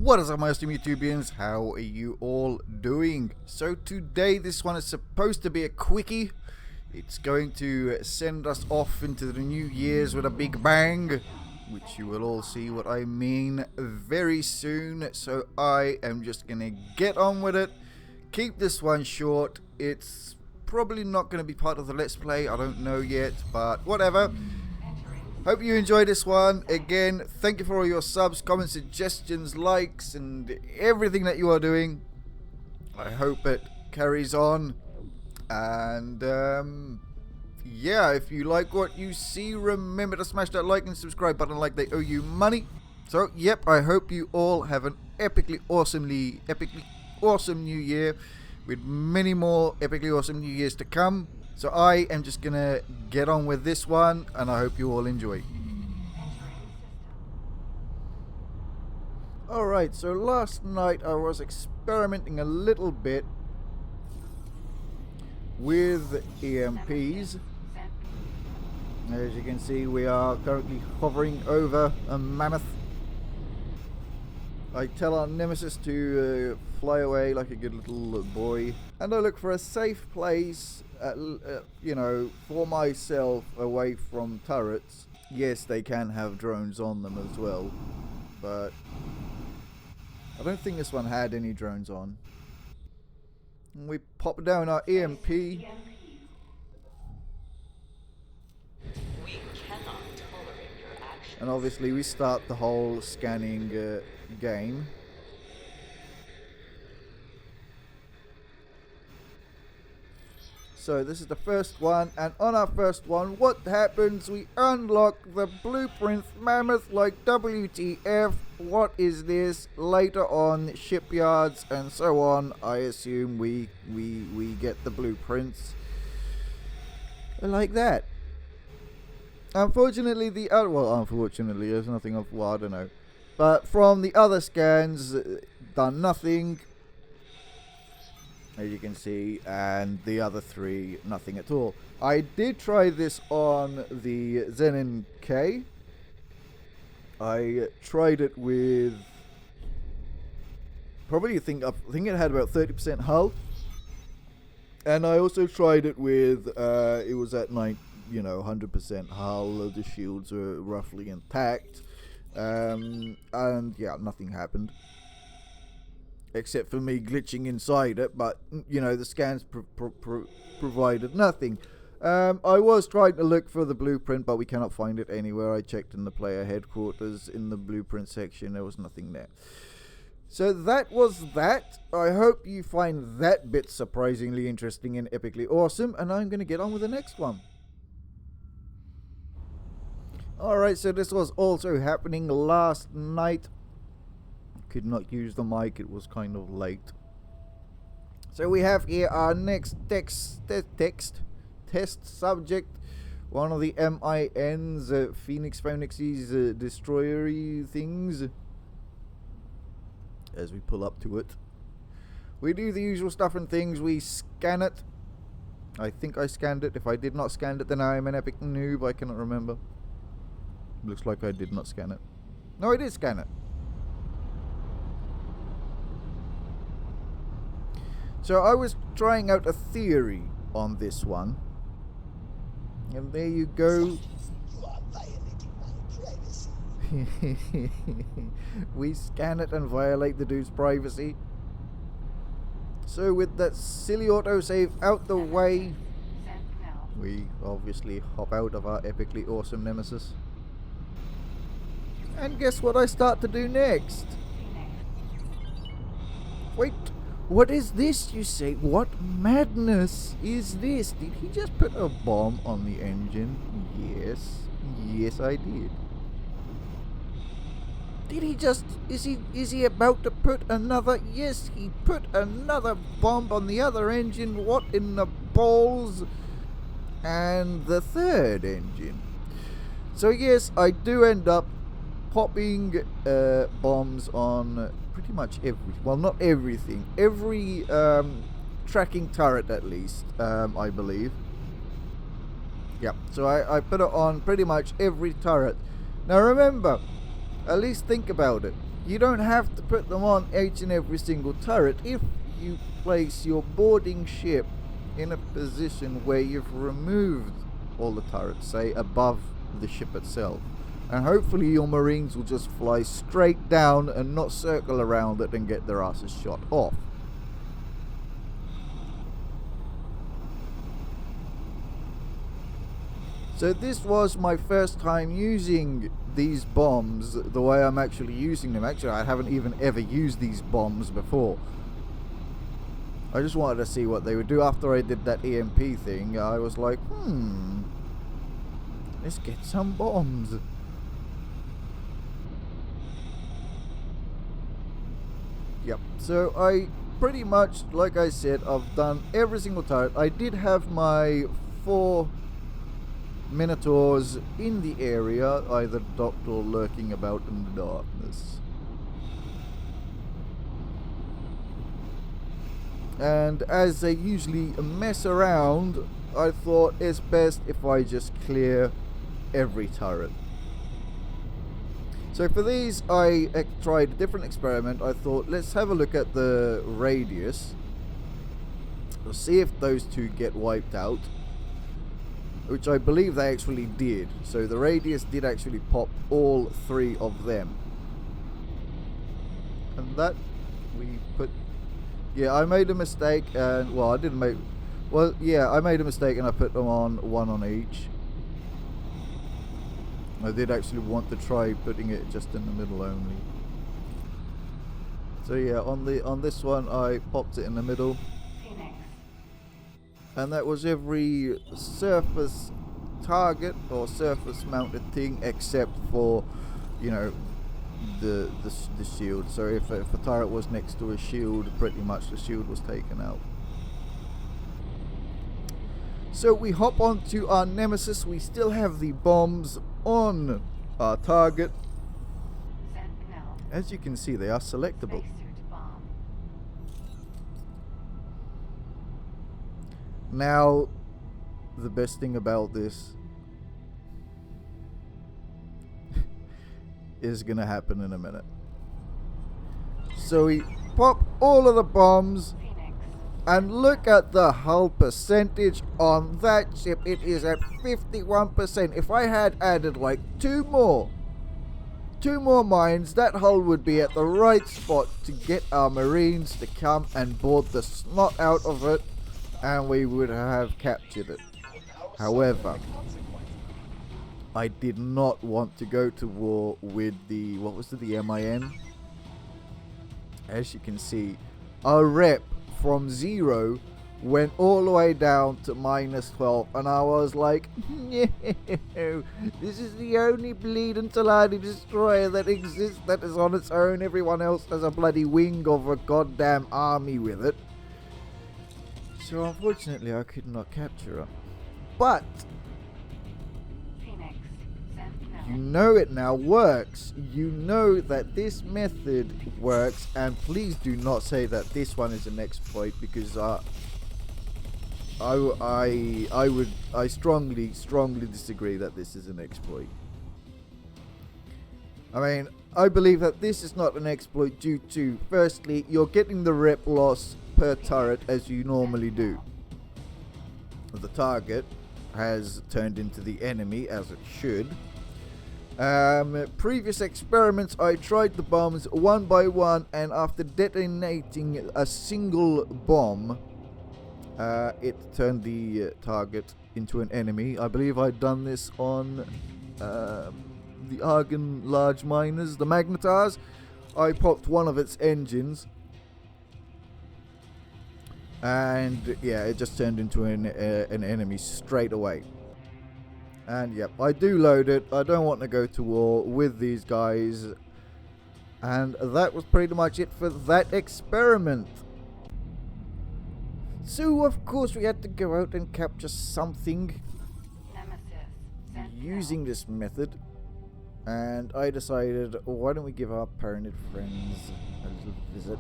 What is up, my awesome YouTubians? How are you all doing? So today this one is supposed to be a quickie. It's going to send us off into the new year's with a big bang, which you will all see what I mean very soon. So I am just gonna get on with it. Keep this one short. It's probably not going to be part of the Let's Play, I don't know yet, but whatever. Hope you enjoyed this one. Again, thank you for all your subs, comments, suggestions, likes, and everything that you are doing. I hope it carries on. And yeah, if you like what you see, remember to smash that like and subscribe button like they owe you money. So, yep, I hope you all have an epically awesome new year with many more epically awesome new years to come. So I am just gonna get on with this one, and I hope you all enjoy. Alright, so last night I was experimenting a little bit with EMPs. As you can see, we are currently hovering over a Mammoth. I tell our nemesis to fly away like a good little boy, and I look for a safe place, you know, for myself away from turrets. Yes, they can have drones on them as well, but I don't think this one had any drones on. And we pop down our EMP. We cannot tolerate your actions. And obviously we start the whole scanning game. So this is the first one, and on our first one, what happens? We unlock the blueprint Mammoth, like WTF, what is this? Later on, shipyards and so on, I assume we get the blueprints like that. Unfortunately, unfortunately, there's nothing of, well, I don't know. But from the other scans, done nothing, as you can see, and the other three, nothing at all. I did try this on the Zenin K. I tried it with, probably I think it had about 30% hull, and I also tried it with, it was at 100% hull. The shields were roughly intact. And yeah, nothing happened except for me glitching inside it, but you know, the scans provided nothing. I was trying to look for the blueprint, but we cannot find it anywhere. I checked in the player headquarters in the blueprint section, there was nothing there. So that was that. I hope you find that bit surprisingly interesting and epically awesome, and I'm going to get on with the next one. Alright, so this was also happening last night. Could not use the mic, it was kind of late. So we have here our next test subject. One of the MIN's Phoenix's destroyer-y things. As we pull up to it, we do the usual stuff and things. We scan it. I think I scanned it. If I did not scan it, then I am an epic noob. I cannot remember. Looks like I did not scan it. No, I did scan it. So I was trying out a theory on this one. And there you go. You are violating my privacy. We scan it and violate the dude's privacy. So with that silly autosave out the way, we obviously hop out of our epically awesome nemesis. And guess what I start to do next? Wait, what is this, you say? What madness is this? Did he just put a bomb on the engine? Yes. Yes, I did. Did he just... Is he about to put another... Yes, he put another bomb on the other engine. What in the balls? And the third engine. So yes, I do end up popping bombs on pretty much well, not everything, every tracking turret at least, I believe. Yep, so I put it on pretty much every turret. Now remember, at least think about it. you don't have to put them on each and every single turret if you place your boarding ship in a position where you've removed all the turrets, say above the ship itself. And hopefully your Marines will just fly straight down and not circle around it and get their asses shot off. So this was my first time using these bombs the way I'm actually using them. Actually, I haven't even ever used these bombs before. I just wanted to see what they would do. After I did that EMP thing, I was like, let's get some bombs. Yep, so I pretty much, like I said, I've done every single turret. I did have my 4 Minotaurs in the area, either docked or lurking about in the darkness. And as they usually mess around, I thought it's best if I just clear every turret. So for these, I tried a different experiment. I thought, let's have a look at the radius. We'll see if those two get wiped out. Which I believe they actually did. So the radius did actually pop all 3 of them. And that we put... Yeah, I made a mistake and... Well, I didn't make... Well, yeah, I made a mistake and I put them on 1 on each. I did actually want to try putting it just in the middle only. So yeah, on this one I popped it in the middle. And that was every surface target or surface mounted thing except for, you know, the shield. So if a turret was next to a shield, pretty much the shield was taken out. So we hop onto our Nemesis. We still have the bombs on our target. As you can see, they are selectable. Now, the best thing about this is gonna happen in a minute. So we pop all of the bombs, and look at the hull percentage on that ship. It is at 51%. If I had added like two more mines, that hull would be at the right spot to get our Marines to come and board the snot out of it, and we would have captured it. However, I did not want to go to war with the, what was it, the MIN? As you can see, our rep from 0 went all the way down to -12, and I was like, no, this is the only bleeding Talani destroyer that exists that is on its own. Everyone else has a bloody wing of a goddamn army with it. So unfortunately I could not capture her. But you know it now works. You know that this method works, and please do not say that this one is an exploit, because I strongly disagree that this is an exploit. I mean, I believe that this is not an exploit due to, firstly, you're getting the rep loss per turret as you normally do. The target has turned into the enemy, as it should. Previous experiments, I tried the bombs one by one, and after detonating a single bomb, it turned the target into an enemy. I believe I'd done this on the Argon large miners, the Magnetars. I popped one of its engines, and yeah, it just turned into an enemy straight away. And yep, I do load it. I don't want to go to war with these guys. And that was pretty much it for that experiment. So of course we had to go out and capture something using this method. And I decided, why don't we give our parented friends a little visit.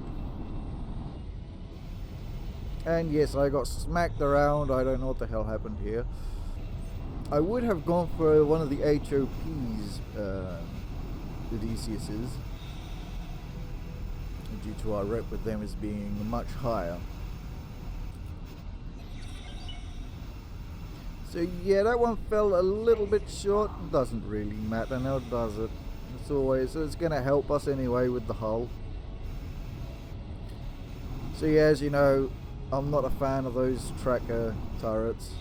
And yes, I got smacked around. I don't know what the hell happened here. I would have gone for one of the HOPs, the DCSs. due to our rep with them as being much higher. So yeah, that one fell a little bit short. Doesn't really matter now, does it? It's always, it's going to help us anyway with the hull. So yeah, as you know, I'm not a fan of those tracker turrets.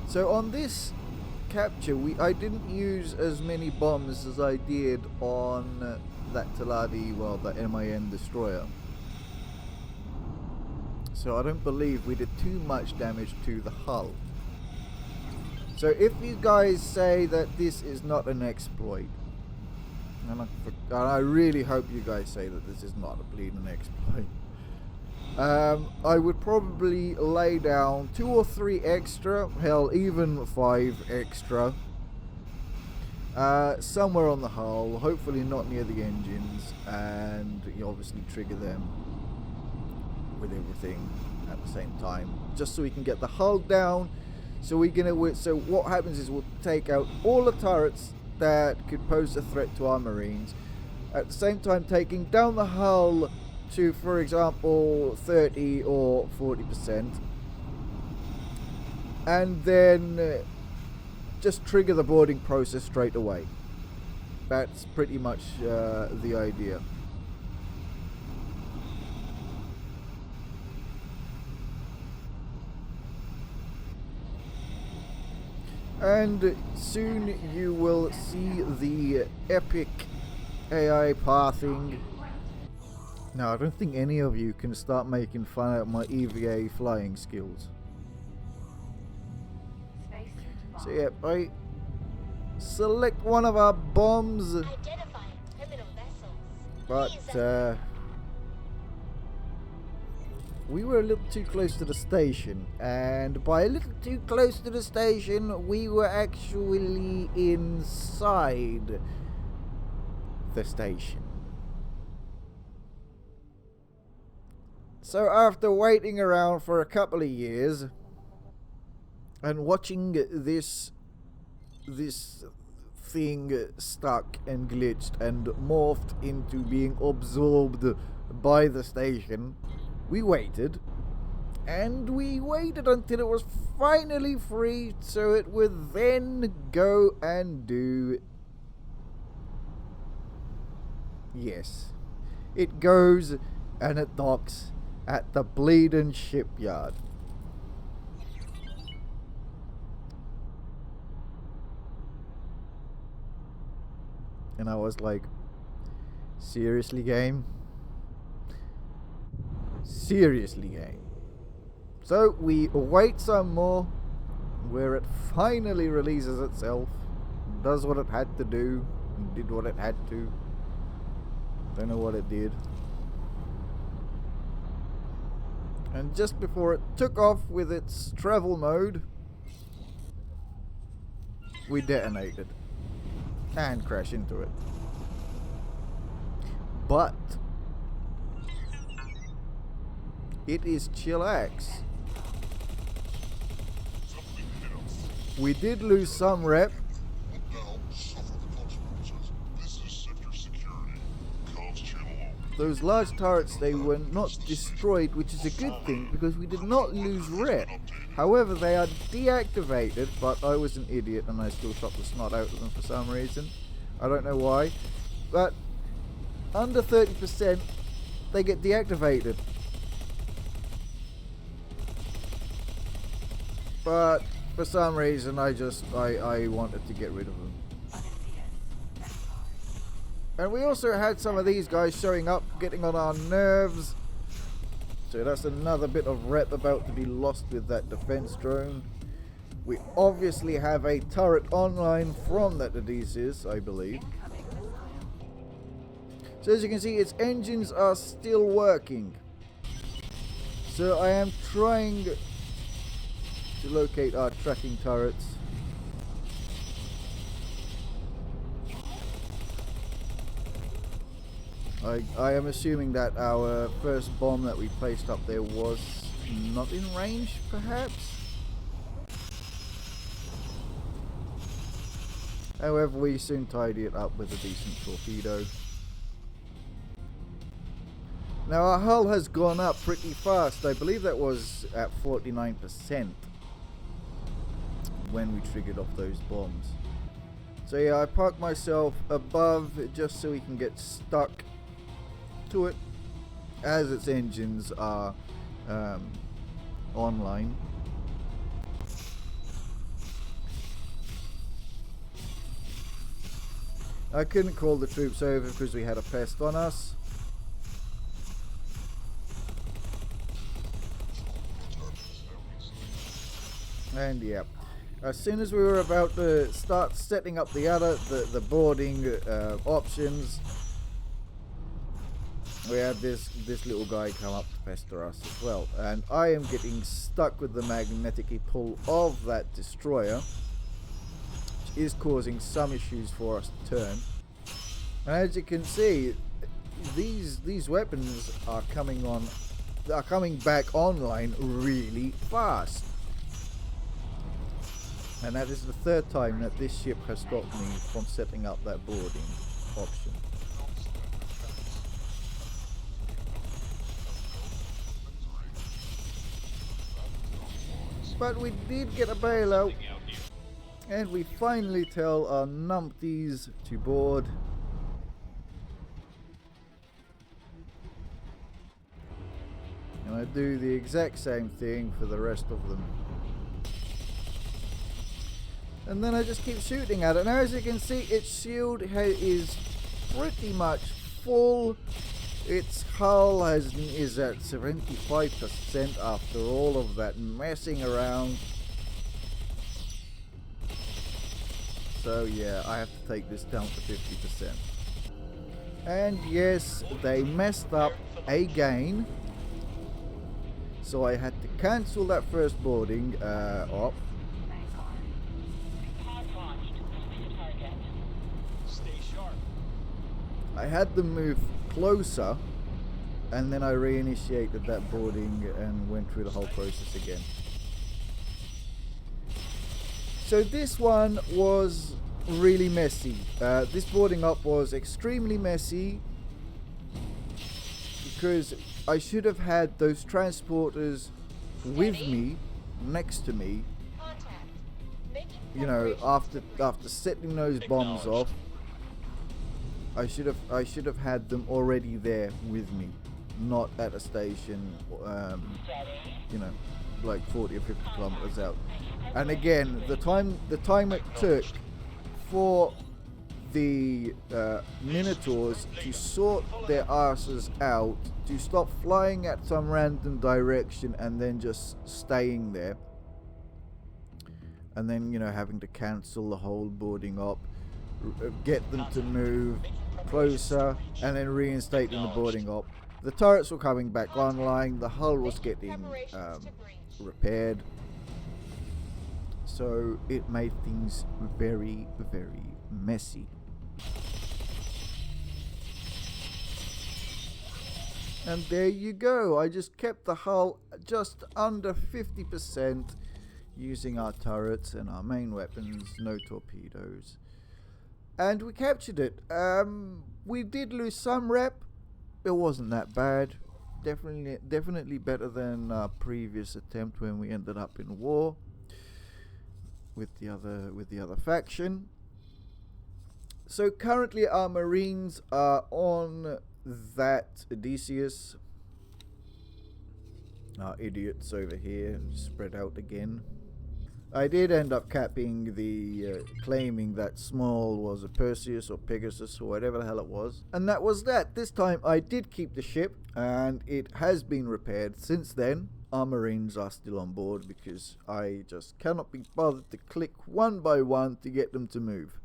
So on this capture, I didn't use as many bombs as I did on that Taladi, well, the MIN destroyer. So I don't believe we did too much damage to the hull. So if you guys say that this is not an exploit, and I really hope you guys say that this is not a bleeding exploit, I would probably lay down 2 or 3 extra, hell even 5 extra, somewhere on the hull, hopefully not near the engines, and you obviously trigger them with everything at the same time, just so we can get the hull down. So so what happens is we'll take out all the turrets that could pose a threat to our marines, at the same time taking down the hull to, for example, 30 or 40%, and then just trigger the boarding process straight away. That's pretty much the idea. And soon you will see the epic AI pathing. Now, I don't think any of you can start making fun of my EVA flying skills. So yeah, I select one of our bombs, but we were a little too close to the station, and by a little too close to the station, we were actually inside the station. So after waiting around for a couple of years and watching this thing stuck and glitched and morphed into being absorbed by the station, we waited, and we waited until it was finally free, so it would then go and do... Yes, it goes and it docks at the bleeding shipyard. And I was like, seriously, game? Seriously, game? So we wait some more, where it finally releases itself, does what it had to do, and did what it had to. Don't know what it did. And just before it took off with its travel mode, we detonated and crashed into it. But it is chillax. We did lose some rep. Those large turrets, they were not destroyed, which is a good thing because we did not lose rep. However, they are deactivated, but I was an idiot and I still shot the snot out of them for some reason. I don't know why. But under 30%, they get deactivated. But for some reason, I wanted to get rid of them. And we also had some of these guys showing up, getting on our nerves. So that's another bit of rep about to be lost with that defense drone. We obviously have a turret online from that Odysseus, I believe. So as you can see, its engines are still working. So I am trying to locate our tracking turrets. I am assuming that our first bomb that we placed up there was not in range, perhaps? However, we soon tidy it up with a decent torpedo. Now our hull has gone up pretty fast. I believe that was at 49% when we triggered off those bombs. So yeah, I parked myself above just so we can get stuck to it as its engines are online. I couldn't call the troops over because we had a pest on us. And yeah, as soon as we were about to start setting up the boarding options, we had this little guy come up to pester us as well, and I am getting stuck with the magnetic pull of that destroyer, which is causing some issues for us to turn. And as you can see, these weapons are coming back online really fast. And that is the third time that this ship has stopped me from setting up that boarding option. But we did get a bailout, and we finally tell our numpties to board. And I do the exact same thing for the rest of them. And then I just keep shooting at it. Now as you can see, its shield is pretty much full. Its hull is at 75% after all of that messing around. So yeah, I have to take this down to 50%. And yes, they messed up again. So I had to cancel that first boarding op. I had them move closer, and then I reinitiated that boarding and went through the whole process again. So this one was really messy. This boarding up was extremely messy because I should have had those transporters with me, next to me, you know, after setting those bombs off. I should have had them already there with me, not at a station, you know, like 40 or 50 kilometers out. And again, the time it took for the Minotaurs to sort their asses out, to stop flying at some random direction and then just staying there, and then, you know, having to cancel the whole boarding up, get them to move closer, and then reinstating the boarding up. The turrets were coming back online, the hull was getting repaired, so it made things very, very messy. And there you go, I just kept the hull just under 50% using our turrets and our main weapons, no torpedoes. And we captured it. We did lose some rep. It wasn't that bad. Definitely better than our previous attempt when we ended up in war with the other faction. So currently our Marines are on that Odysseus. Our idiots over here spread out again. I did end up capping the claiming that Small was a Perseus or Pegasus or whatever the hell it was. And that was that. This time I did keep the ship, and it has been repaired since then. Our Marines are still on board because I just cannot be bothered to click one by one to get them to move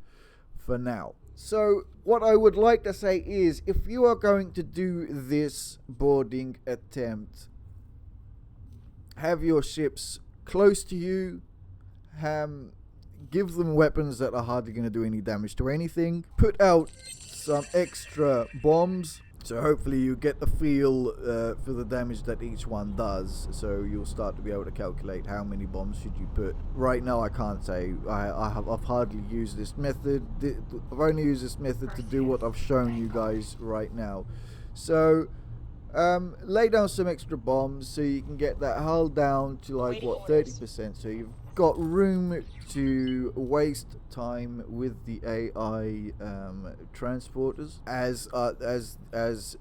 for now. So what I would like to say is, if you are going to do this boarding attempt, have your ships close to you. Give them weapons that are hardly going to do any damage to anything. Put out some extra bombs So hopefully you get the feel for the damage that each one does. So you'll start to be able to calculate how many bombs should you put. Right now I can't say. I've hardly used this method. I've only used this method to do what I've shown you guys right now. So lay down some extra bombs so you can get that hull down to like what, 30%. So you've got room to waste time with the AI transporters, as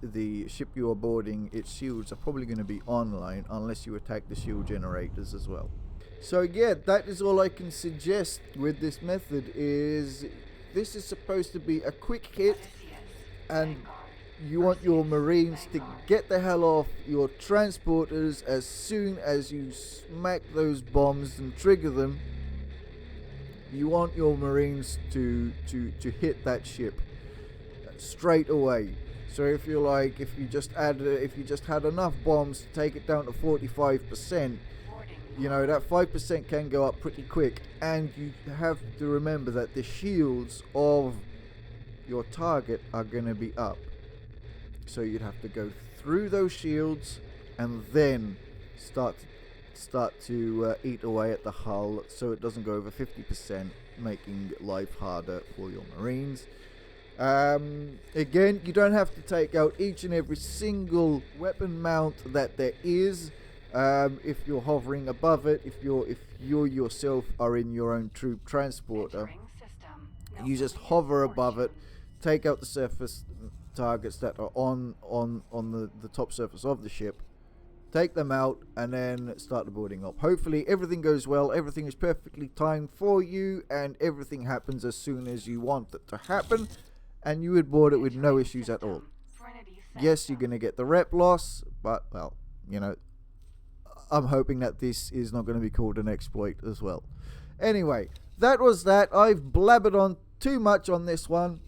the ship you are boarding, its shields are probably going to be online unless you attack the shield generators as well. So yeah, that is all I can suggest with this method. Is this is supposed to be a quick hit, and you want your Marines to get the hell off your transporters as soon as you smack those bombs and trigger them. You want your Marines to hit that ship straight away. So if you're like, if you just had enough bombs to take it down to 45%, you know that 5% can go up pretty quick, and you have to remember that the shields of your target are going to be up. So you'd have to go through those shields and then start to eat away at the hull so it doesn't go over 50%, making life harder for your Marines. Again, you don't have to take out each and every single weapon mount that there is. If you're hovering above it, if you yourself are in your own troop transporter, you just hover above it, take out the surface targets that are on the top surface of the ship, take them out, and then start the boarding up. Hopefully everything goes well, everything is perfectly timed for you, and everything happens as soon as you want it to happen, and you would board it with no issues at all. Yes, you're going to get the rep loss, but, well, you know, I'm hoping that this is not going to be called an exploit as well. Anyway, that was that. I've blabbered on too much on this one.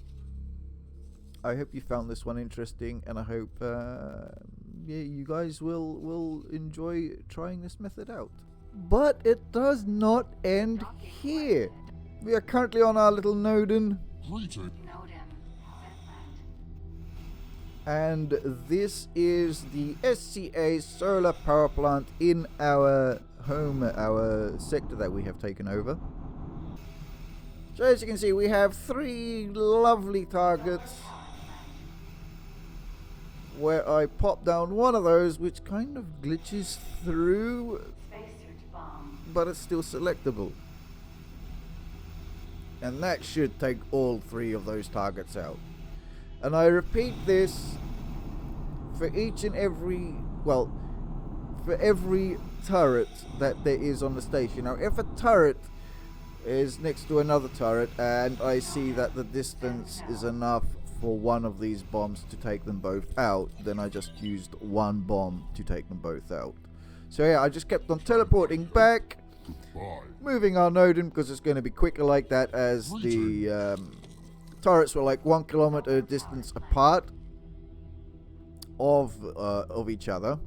I hope you found this one interesting, and I hope yeah, you guys will enjoy trying this method out. But it does not end here. We are currently on our little Nodin, and this is the SCA solar power plant in our home, our sector that we have taken over. So as you can see, we have 3 lovely targets, where I pop down one of those, which kind of glitches through, but it's still selectable. And that should take all 3 of those targets out. And I repeat this for each and every, well, for every turret that there is on the station. Now, if a turret is next to another turret and I see that the distance is enough for one of these bombs to take them both out, then I just used one bomb to take them both out. So yeah, I just kept on teleporting back, moving our Nodin because it's going to be quicker like that, as the turrets were like 1 kilometer distance apart of each other.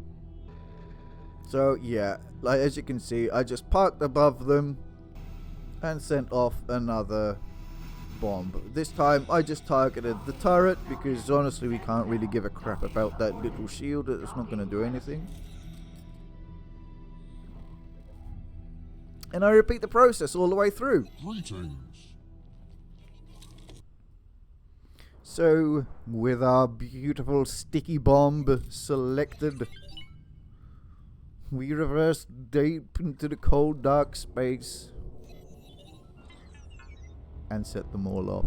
So yeah, like as you can see, I just parked above them and sent off another bomb. This time I just targeted the turret because honestly we can't really give a crap about that little shield. It's not going to do anything. And I repeat the process all the way through. So with our beautiful sticky bomb selected, we reverse deep into the cold dark space and set them all off.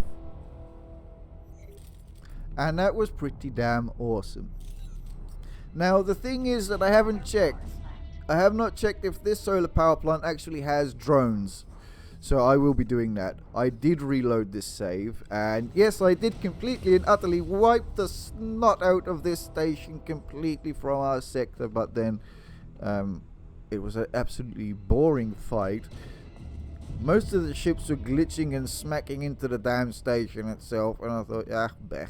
And that was pretty damn awesome. Now the thing is that I haven't checked. I have not checked if this solar power plant actually has drones. So I will be doing that. I did reload this save, and yes, I did completely and utterly wipe the snot out of this station completely from our sector, but then it was an absolutely boring fight. Most of the ships were glitching and smacking into the damn station itself, and I thought, ah, bech.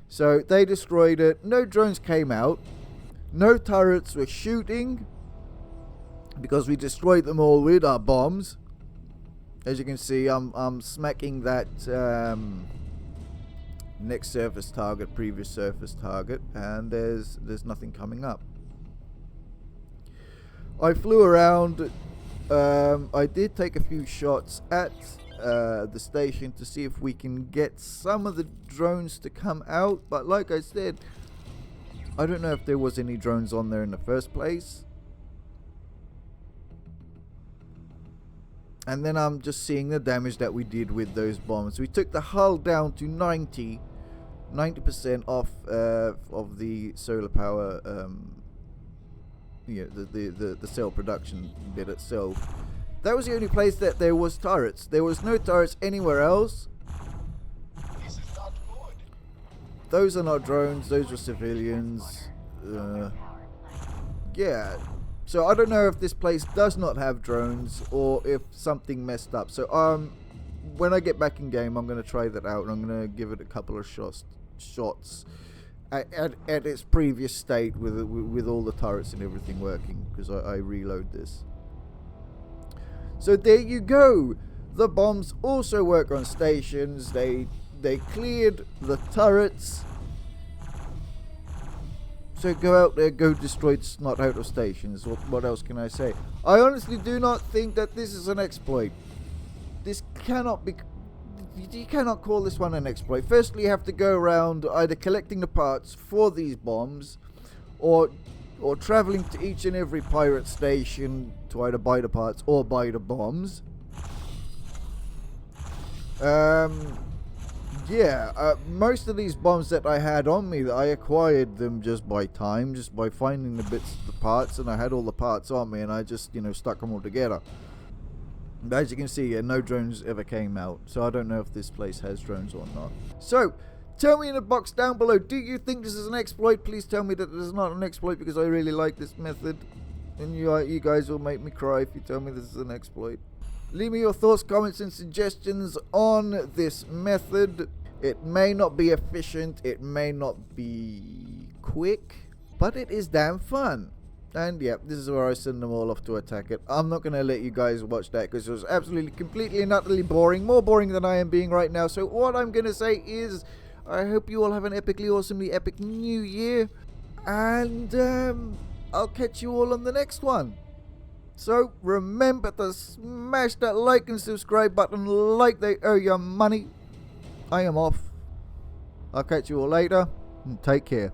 So they destroyed it. No drones came out. No turrets were shooting, because we destroyed them all with our bombs. As you can see, I'm smacking that next surface target, previous surface target, and there's nothing coming up. I flew around. I did take a few shots at the station to see if we can get some of the drones to come out, but like I said, I don't know if there was any drones on there in the first place. And then I'm just seeing the damage that we did with those bombs. We took the hull down to 90% off of the solar power, the cell production bit itself. That was the only place that there was turrets. There was no turrets anywhere else. This is not good. Those are not drones, those were civilians. Yeah. So I don't know if this place does not have drones or if something messed up. So when I get back in game, I'm going to try that out and I'm going to give it a couple of shots at its previous state with all the turrets and everything working, because I reload this. So there you go. The bombs also work on stations. They cleared the turrets. So go out there, go destroy the snot out of stations. What else can I say? I honestly do not think that this is an exploit. This cannot be... You cannot call this one an exploit. Firstly, you have to go around either collecting the parts for these bombs, or traveling to each and every pirate station to either buy the parts or buy the bombs. Most of these bombs that I had on me, I acquired them just by time, just by finding the bits of the parts, and I had all the parts on me and I just, stuck them all together. But as you can see, no drones ever came out, so I don't know if this place has drones or not. So, tell me in the box down below, do you think this is an exploit? Please tell me that this is not an exploit, because I really like this method. And you guys will make me cry if you tell me this is an exploit. Leave me your thoughts, comments and suggestions on this method. It may not be efficient, it may not be quick, but it is damn fun. And yeah, this is where I send them all off to attack it. I'm not going to let you guys watch that because it was absolutely, completely and utterly boring. More boring than I am being right now. So what I'm going to say is, I hope you all have an epically, awesomely epic new year. And I'll catch you all on the next one. So remember to smash that like and subscribe button like they owe you money. I am off. I'll catch you all later, and take care.